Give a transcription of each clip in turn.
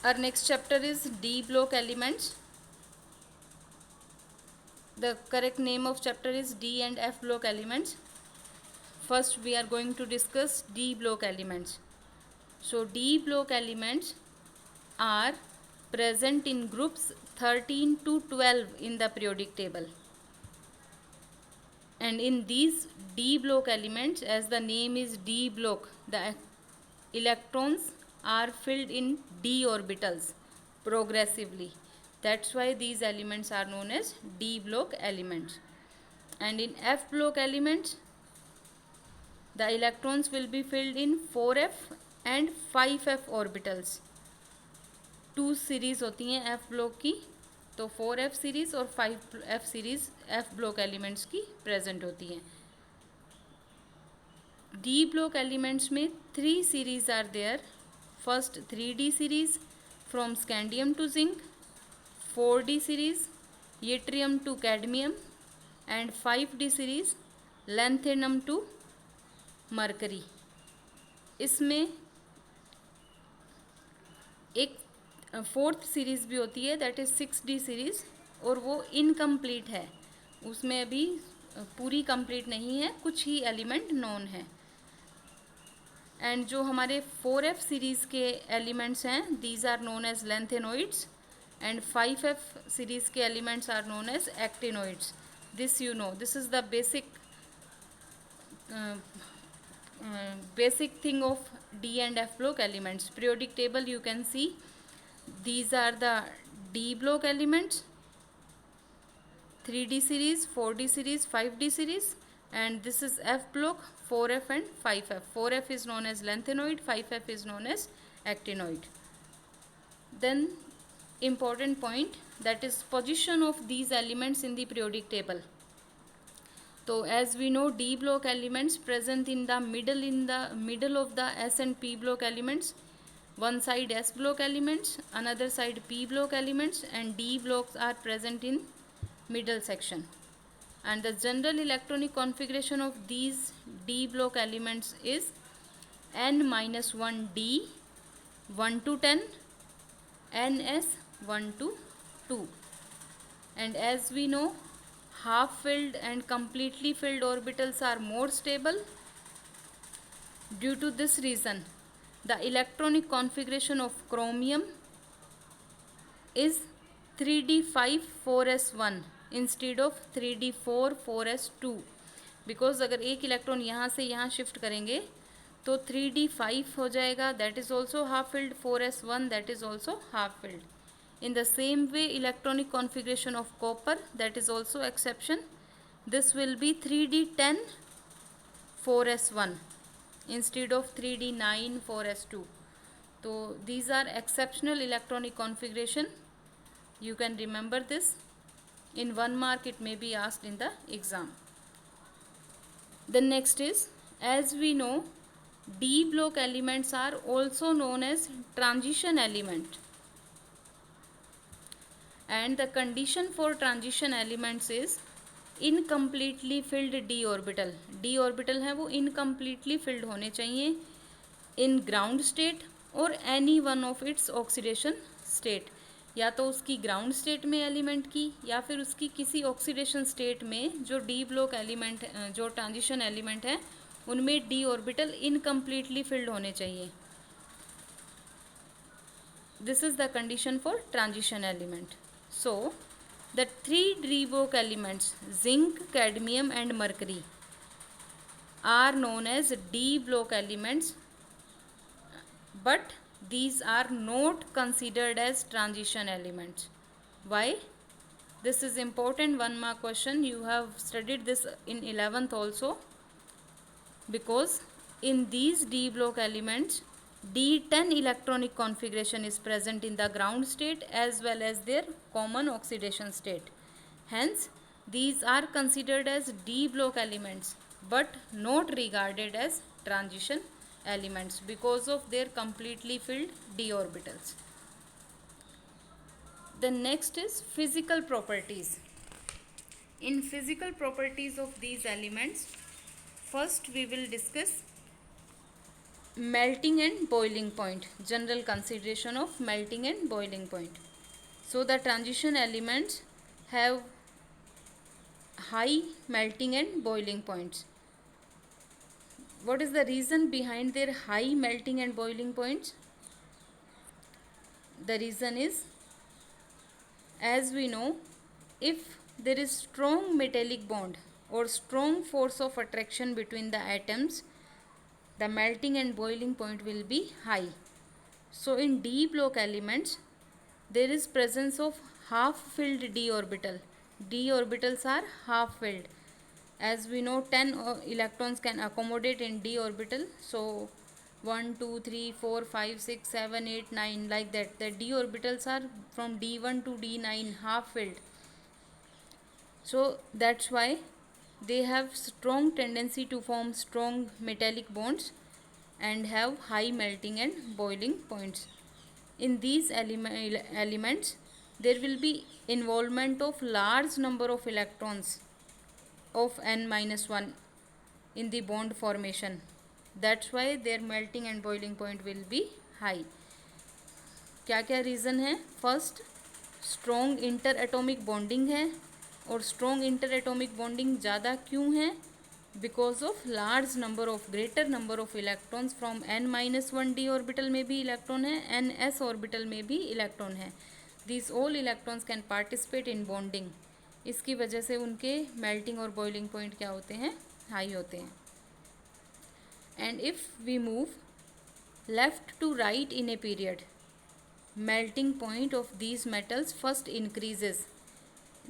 Our next chapter is D block elements. The correct name of chapter is D and F block elements. First we are going to discuss D block elements. So D block elements are present in groups 13 to 12 in the periodic table. And in these D block elements, as the name is D block, the electrons are filled in D orbitals progressively. That's why these elements are known as D block elements. And in F block elements, the electrons will be filled in 4f and 5f orbitals. Two series होती हैं F block की, तो 4f series और 5f series F block elements की present होती हैं. D block elements में 3 series are there. First 3d series from scandium to zinc, 4d series yttrium to cadmium and 5d series lanthanum to mercury. इसमें एक fourth series भी होती है, that is 6d series, और वो इनकम्प्लीट है. उसमें अभी पूरी कंप्लीट नहीं है, कुछ ही एलिमेंट नोन है. एंड जो हमारे 4f सीरीज़ के एलिमेंट्स हैं, these are known as lanthanoids, and 5f series के elements are known as actinoids. This you know, this is the basic thing of D and F block elements. Periodic table you can see, these are the D block elements, 3d series, 4d series, 5d series, and this is F block, 4f and 5f. 4f is known as lanthanoid, 5f is known as actinoid. Then important point, that is position of these elements in the periodic table. So as we know, D block elements present in the middle of the S and P block elements. One side S block elements, another side P block elements, and D blocks are present in middle section. And the general electronic configuration of these D block elements is n-1d 1 to 10, ns 1 to 2. And as we know, half filled and completely filled orbitals are more stable. Due to this reason, the electronic configuration of chromium is 3d5 4s1 instead of 3d4 4s2. Because अगर एक electron यहाँ से यहाँ shift करेंगे तो 3d5 हो जाएगा, that is also half filled. 4s1 that is also half filled. In the same way, electronic configuration of copper, that is also exception. This will be 3d10 4s1 instead of 3d9 4s2. So these are exceptional electronic configuration. You can remember this. In 1 mark it may be asked in the exam. The next is, as we know, D block elements are also known as transition element. And the condition for transition elements is incompletely filled d orbital. d orbital है वो incompletely filled होने चाहिए in ground state or any one of its oxidation state. या तो उसकी ground state में element की, या फिर उसकी किसी ऑक्सीडेशन स्टेट में जो डी ब्लॉक एलिमेंट, जो ट्रांजिशन एलिमेंट है, उनमें डी ऑर्बिटल इनकम्प्लीटली फिल्ड होने चाहिए. This is the condition for transition element. So, the 3 D block elements, zinc, cadmium and mercury, are known as D block elements, but these are not considered as transition elements. Why? This is important 1 mark question. You have studied this in 11th also, because in these D block elements, D10 electronic configuration is present in the ground state as well as their common oxidation state. Hence, these are considered as D block elements but not regarded as transition elements because of their completely filled d orbitals. The next is physical properties. In physical properties of these elements, first we will discuss melting and boiling point, general consideration of melting and boiling point. So the transition elements have high melting and boiling points. What is the reason behind their high melting and boiling points? The reason is, as we know, if there is strong metallic bond or strong force of attraction between the atoms, the melting and boiling point will be high. So in d block elements, there is presence of half filled d orbital. D orbitals are half filled. As we know, 10 electrons can accommodate in d orbital. So 1, 2, 3, 4, 5, 6, 7, 8, 9, like that. The d orbitals are from d1 to d9 half filled. So that's why they have strong tendency to form strong metallic bonds and have high melting and boiling points. In these elements, there will be involvement of large number of electrons of n-1 in the bond formation. That's why their melting and boiling point will be high. क्या क्या reason है? First, strong inter atomic bonding है, और strong inter atomic bonding ज़्यादा क्यों है? Because of large number of greater number of electrons from n-1 d orbital में भी इलेक्ट्रॉन है, ns ऑर्बिटल में भी इलेक्ट्रॉन है. This all electrons can participate in bonding. इसकी वजह से उनके मेल्टिंग और बॉइलिंग पॉइंट क्या होते हैं? हाई होते हैं. And if we move left to right in a period, melting point of these metals first increases.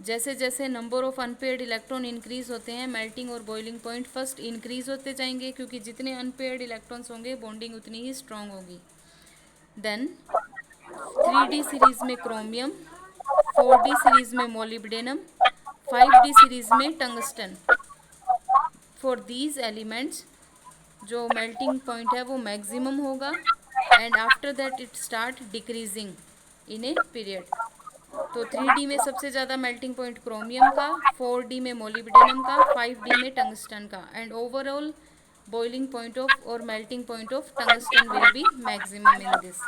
जैसे जैसे number of unpaired electron increase होते हैं, मेल्टिंग और बॉइलिंग पॉइंट फर्स्ट इंक्रीज होते जाएंगे, क्योंकि जितने अनपेयर्ड इलेक्ट्रॉन्स होंगे बॉन्डिंग उतनी ही स्ट्रांग होगी. देन 3D सीरीज में क्रोमियम, 4D सीरीज में मोलिब्डेनम, 5D सीरीज में टंगस्टन. फॉर दीज एलिमेंट्स जो मेल्टिंग पॉइंट है वो मैक्सिमम होगा, and after that it start decreasing in a period. तो 3D में सबसे ज़्यादा मेल्टिंग पॉइंट क्रोमियम का, 4D में मोलिब्डेनम का, 5D में टंगस्टन का, and overall boiling point of और melting point of tungsten will be maximum in this.